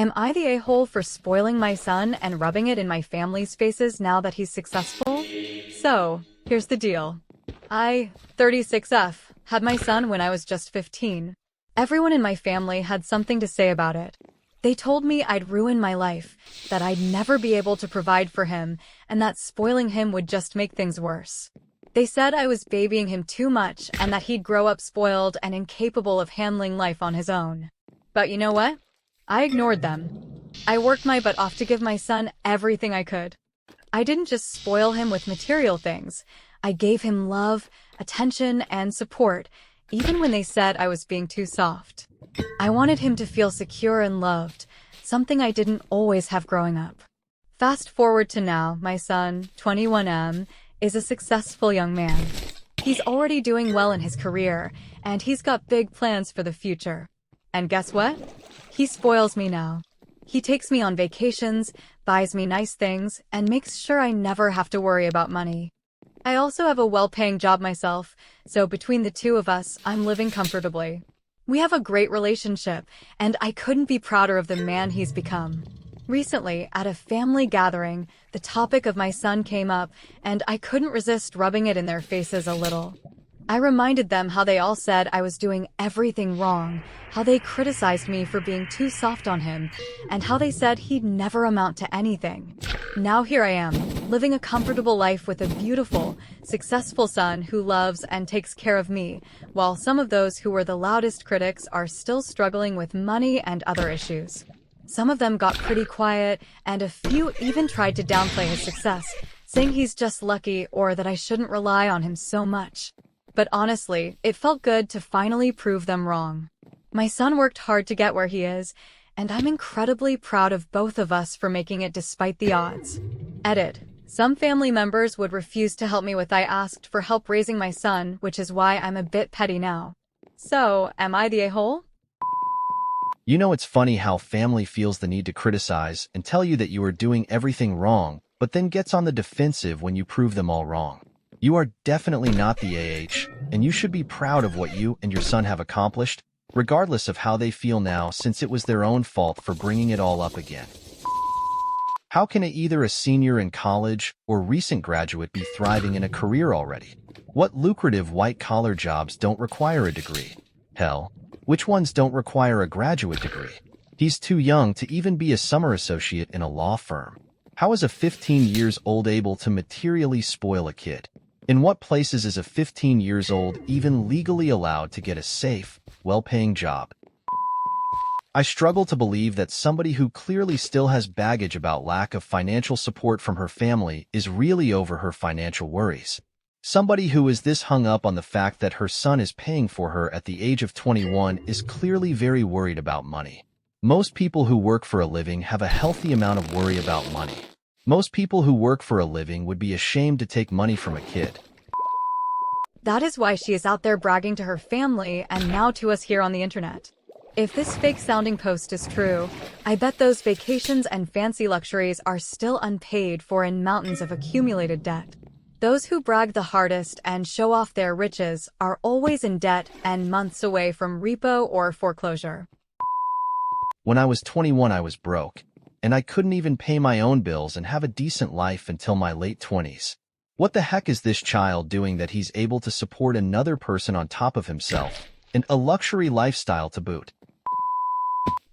Am I the a-hole for spoiling my son and rubbing it in my family's faces now that he's successful? So, here's the deal. I, 36F, had my son when I was just 15. Everyone in my family had something to say about it. They told me I'd ruin my life, that I'd never be able to provide for him, and that spoiling him would just make things worse. They said I was babying him too much and that he'd grow up spoiled and incapable of handling life on his own. But you know what? I ignored them. I worked my butt off to give my son everything I could. I didn't just spoil him with material things. I gave him love, attention, and support, even when they said I was being too soft. I wanted him to feel secure and loved, something I didn't always have growing up. Fast forward to now, my son, 21M, is a successful young man. He's already doing well in his career, and he's got big plans for the future. And guess what? He spoils me now. He takes me on vacations, buys me nice things, and makes sure I never have to worry about money. I also have a well-paying job myself, so between the two of us, I'm living comfortably. We have a great relationship, and I couldn't be prouder of the man he's become. Recently, at a family gathering, the topic of my son came up, and I couldn't resist rubbing it in their faces a little. I reminded them how they all said I was doing everything wrong, how they criticized me for being too soft on him, and how they said he'd never amount to anything. Now here I am, living a comfortable life with a beautiful, successful son who loves and takes care of me, while some of those who were the loudest critics are still struggling with money and other issues. Some of them got pretty quiet, and a few even tried to downplay his success, saying he's just lucky or that I shouldn't rely on him so much. But honestly, it felt good to finally prove them wrong. My son worked hard to get where he is, and I'm incredibly proud of both of us for making it despite the odds. Edit. Some family members would refuse to help me with I asked for help raising my son, which is why I'm a bit petty now. So, am I the a-hole? You know, it's funny how family feels the need to criticize and tell you that you are doing everything wrong, but then gets on the defensive when you prove them all wrong. You are definitely not the AH, and you should be proud of what you and your son have accomplished, regardless of how they feel now, since it was their own fault for bringing it all up again. How can either a senior in college or recent graduate be thriving in a career already? What lucrative white-collar jobs don't require a degree? Hell, which ones don't require a graduate degree? He's too young to even be a summer associate in a law firm. How is a 15 years old able to materially spoil a kid? In what places is a 15 years old even legally allowed to get a safe, well-paying job? I struggle to believe that somebody who clearly still has baggage about lack of financial support from her family is really over her financial worries. Somebody who is this hung up on the fact that her son is paying for her at the age of 21 is clearly very worried about money. Most people who work for a living have a healthy amount of worry about money. Most people who work for a living would be ashamed to take money from a kid. That is why she is out there bragging to her family and now to us here on the internet. If this fake-sounding post is true, I bet those vacations and fancy luxuries are still unpaid for in mountains of accumulated debt. Those who brag the hardest and show off their riches are always in debt and months away from repo or foreclosure. When I was 21, I was broke, and I couldn't even pay my own bills and have a decent life until my late 20s. What the heck is this child doing that he's able to support another person on top of himself, and a luxury lifestyle to boot?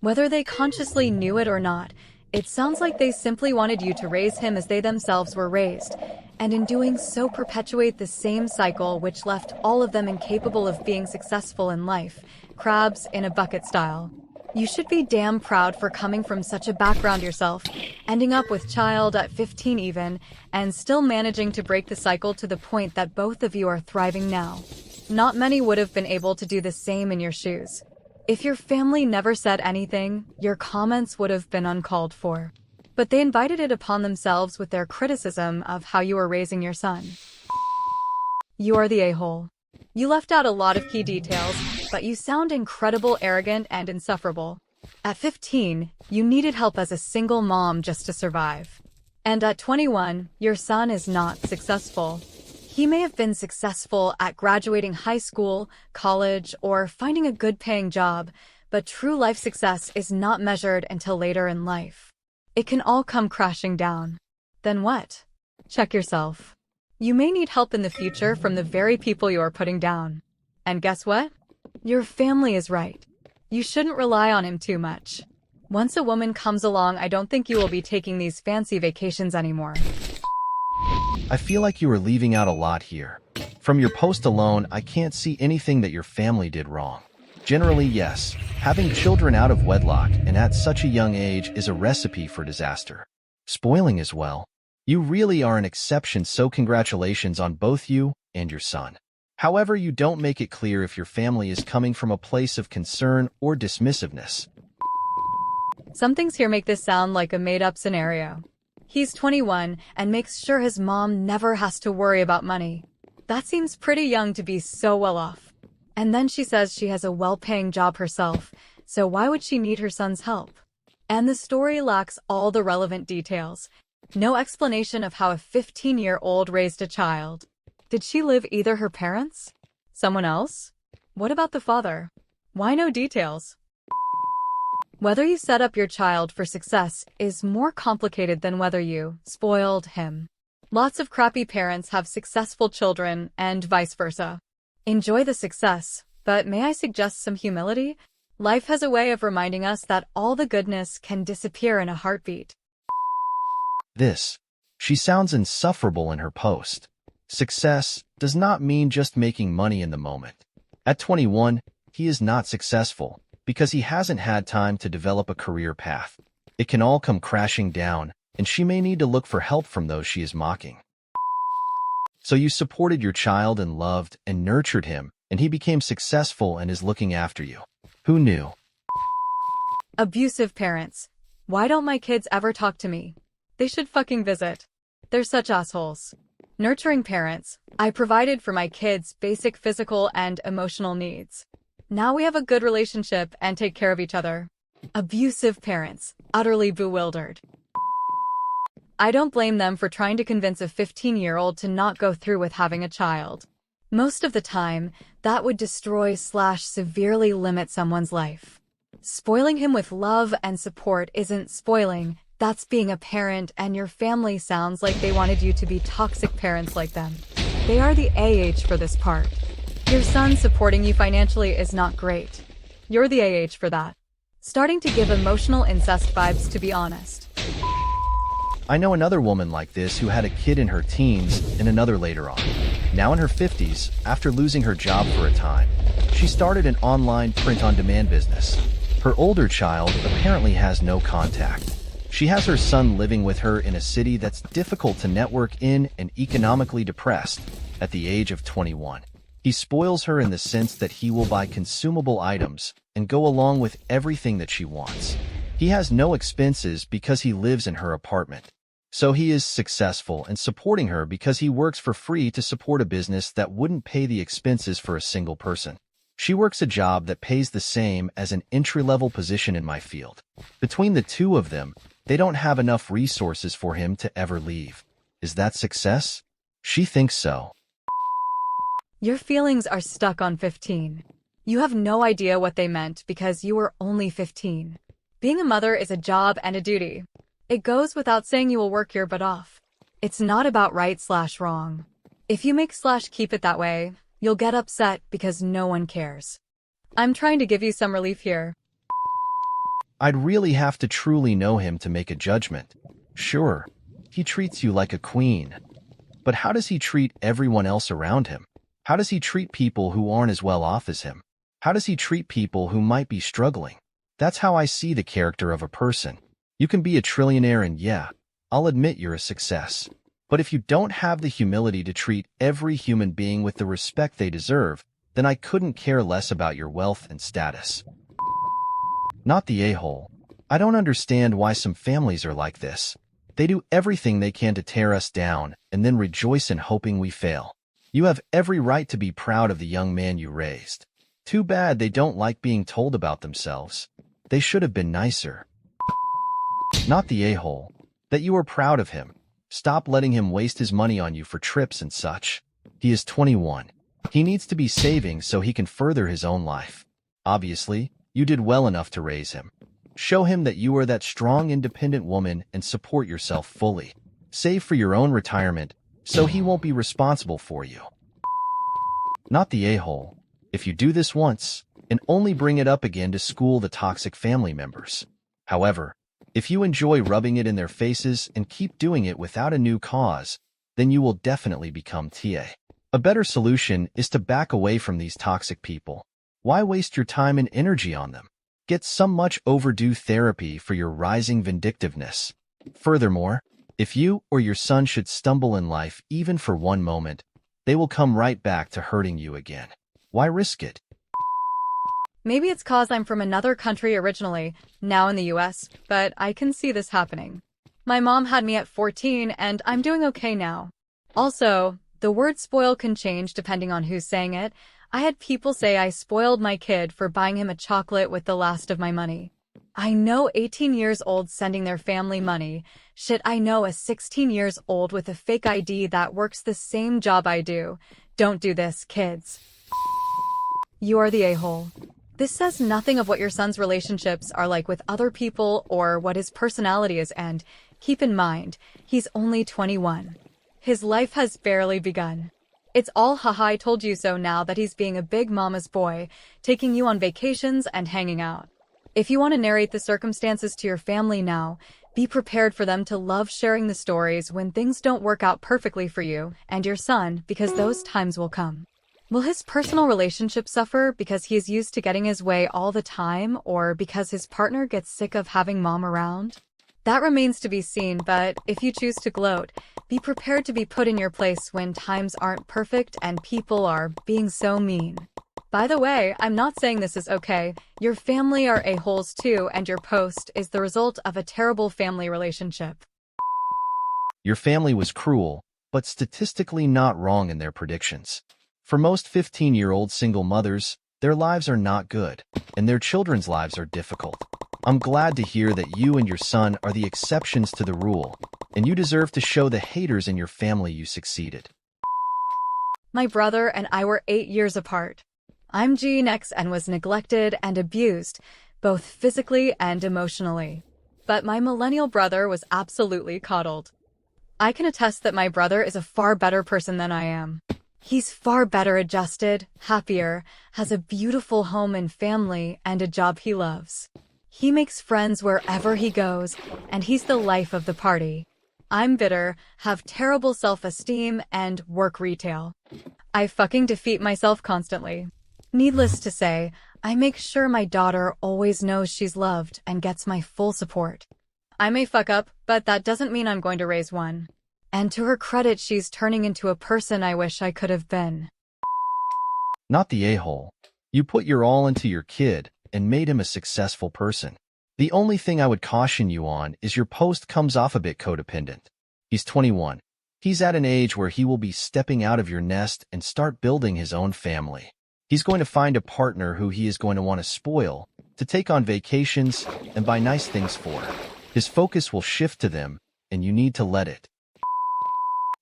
Whether they consciously knew it or not, it sounds like they simply wanted you to raise him as they themselves were raised, and in doing so perpetuate the same cycle which left all of them incapable of being successful in life, crabs in a bucket style. You should be damn proud for coming from such a background yourself, ending up with child at 15 even, and still managing to break the cycle to the point that both of you are thriving now. Not many would have been able to do the same in your shoes. If your family never said anything, your comments would have been uncalled for. But they invited it upon themselves with their criticism of how you were raising your son. You are the a-hole. You left out a lot of key details, but you sound incredible, arrogant, and insufferable. At 15, you needed help as a single mom just to survive. And at 21, your son is not successful. He may have been successful at graduating high school, college, or finding a good-paying job, But true life success is not measured until later in life. It can all come crashing down. Then what? Check yourself. You may need help in the future from the very people you are putting down. And guess what? Your family is right. You shouldn't rely on him too much. Once a woman comes along, I don't think you will be taking these fancy vacations anymore. I feel like you are leaving out a lot here. From your post alone, I can't see anything that your family did wrong. Generally, yes, having children out of wedlock and at such a young age is a recipe for disaster. Spoiling as well. You really are an exception, so congratulations on both you and your son. However, you don't make it clear if your family is coming from a place of concern or dismissiveness. Some things here make this sound like a made-up scenario. He's 21 and makes sure his mom never has to worry about money. That seems pretty young to be so well off. And then she says she has a well-paying job herself, so why would she need her son's help? And the story lacks all the relevant details. No explanation of how a 15-year-old raised a child. Did she live either her parents? Someone else? What about the father? Why no details? Whether you set up your child for success is more complicated than whether you spoiled him. Lots of crappy parents have successful children and vice versa. Enjoy the success, but may I suggest some humility? Life has a way of reminding us that all the goodness can disappear in a heartbeat. She sounds insufferable in her post. Success does not mean just making money in the moment. At 21, he is not successful because he hasn't had time to develop a career path. It can all come crashing down, and she may need to look for help from those she is mocking. So you supported your child and loved and nurtured him, and he became successful and is looking after you. Who knew? Abusive parents. Why don't my kids ever talk to me? They should fucking visit. They're such assholes. Nurturing parents. I provided for my kids' basic physical and emotional needs. Now we have a good relationship and take care of each other. Abusive parents. Utterly bewildered. I don't blame them for trying to convince a 15-year-old to not go through with having a child. Most of the time, that would destroy/severely limit someone's life. Spoiling him with love and support isn't spoiling, that's being a parent, and your family sounds like they wanted you to be toxic parents like them. They are the AITH for this part. Your son supporting you financially is not great. You're the AITH for that. Starting to give emotional incest vibes, to be honest. I know another woman like this who had a kid in her teens and another later on. Now in her 50s, after losing her job for a time, she started an online print-on-demand business. Her older child apparently has no contact. She has her son living with her in a city that's difficult to network in and economically depressed at the age of 21. He spoils her in the sense that he will buy consumable items and go along with everything that she wants. He has no expenses because he lives in her apartment. So he is successful and supporting her because he works for free to support a business that wouldn't pay the expenses for a single person. She works a job that pays the same as an entry-level position in my field. Between the two of them, they don't have enough resources for him to ever leave. Is that success? She thinks so. Your feelings are stuck on 15. You have no idea what they meant because you were only 15. Being a mother is a job and a duty. It goes without saying you will work your butt off. It's not about right/wrong. If you make/keep it that way, you'll get upset because no one cares. I'm trying to give you some relief here. I'd really have to truly know him to make a judgment. Sure, he treats you like a queen. But how does he treat everyone else around him? How does he treat people who aren't as well off as him? How does he treat people who might be struggling? That's how I see the character of a person. You can be a trillionaire and yeah, I'll admit you're a success. But if you don't have the humility to treat every human being with the respect they deserve, then I couldn't care less about your wealth and status. Not the a-hole. I don't understand why some families are like this. They do everything they can to tear us down and then rejoice in hoping we fail. You have every right to be proud of the young man you raised. Too bad they don't like being told about themselves. They should have been nicer. Not the a-hole. That you are proud of him. Stop letting him waste his money on you for trips and such. He is 21. He needs to be saving so he can further his own life. Obviously, You did well enough to raise him. Show him that you are that strong, independent woman and support yourself fully. Save for your own retirement so he won't be responsible for you. Not the a-hole. If you do this once, and only bring it up again to school the toxic family members. However, if you enjoy rubbing it in their faces and keep doing it without a new cause, then you will definitely become TA. A better solution is to back away from these toxic people. Why waste your time and energy on them? Get some much overdue therapy for your rising vindictiveness. Furthermore, if you or your son should stumble in life even for one moment, they will come right back to hurting you again. Why risk it? Maybe it's 'cause I'm from another country originally, now in the US, but I can see this happening. My mom had me at 14 and I'm doing okay now. Also, the word spoil can change depending on who's saying it. I had people say I spoiled my kid for buying him a chocolate with the last of my money. I know 18 years old sending their family money. Shit, I know a 16 years old with a fake ID that works the same job I do. Don't do this, kids. You are the a-hole. This says nothing of what your son's relationships are like with other people or what his personality is, and keep in mind, he's only 21. His life has barely begun. It's all haha I told you so now that he's being a big mama's boy, taking you on vacations and hanging out. If you want to narrate the circumstances to your family now, be prepared for them to love sharing the stories when things don't work out perfectly for you and your son, because those times will come. Will his personal relationship suffer because he is used to getting his way all the time, or because his partner gets sick of having mom around? That remains to be seen, but if you choose to gloat, be prepared to be put in your place when times aren't perfect and people are being so mean. By the way, I'm not saying this is okay. Your family are a-holes too, and your post is the result of a terrible family relationship. Your family was cruel, but statistically not wrong in their predictions. For most 15-year-old single mothers, their lives are not good, and their children's lives are difficult. I'm glad to hear that you and your son are the exceptions to the rule, and you deserve to show the haters in your family you succeeded. My brother and I were 8 years apart. I'm Gen X and was neglected and abused, both physically and emotionally. But my millennial brother was absolutely coddled. I can attest that my brother is a far better person than I am. He's far better adjusted, happier, has a beautiful home and family, and a job he loves. He makes friends wherever he goes, and he's the life of the party. I'm bitter, have terrible self-esteem, and work retail. I fucking defeat myself constantly. Needless to say, I make sure my daughter always knows she's loved and gets my full support. I may fuck up, but that doesn't mean I'm going to raise one. And to her credit, she's turning into a person I wish I could have been. Not the a-hole. You put your all into your kid and made him a successful person. The only thing I would caution you on is your post comes off a bit codependent. He's 21. He's at an age where he will be stepping out of your nest and start building his own family. He's going to find a partner who he is going to want to spoil, to take on vacations and buy nice things for. His focus will shift to them, and you need to let it.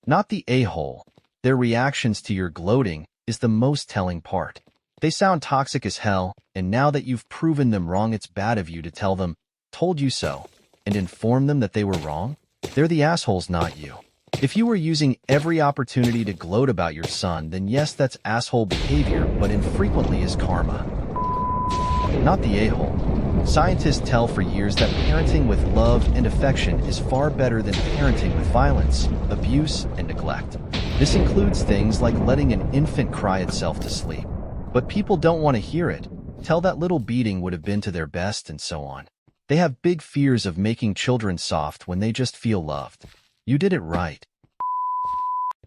Not the a-hole. Their reactions to your gloating is the most telling part. They sound toxic as hell, and now that you've proven them wrong, it's bad of you to tell them, told you so, and inform them that they were wrong. They're the assholes, not you. If you were using every opportunity to gloat about your son, then yes, that's asshole behavior, but infrequently is karma. Not the a-hole. Scientists tell for years that parenting with love and affection is far better than parenting with violence, abuse, and neglect. This includes things like letting an infant cry itself to sleep. But people don't want to hear it. Tell that little beating would have been to their best, and so on. They have big fears of making children soft when they just feel loved. You did it right.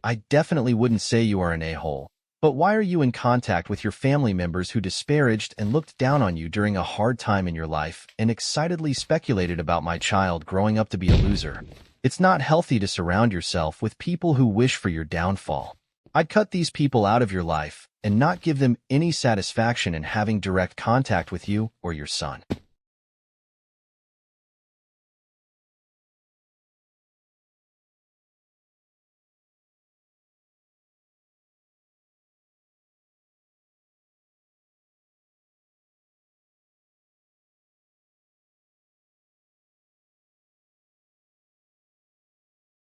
I definitely wouldn't say you are an a-hole. But why are you in contact with your family members who disparaged and looked down on you during a hard time in your life and excitedly speculated about my child growing up to be a loser? It's not healthy to surround yourself with people who wish for your downfall. I'd cut these people out of your life and not give them any satisfaction in having direct contact with you or your son.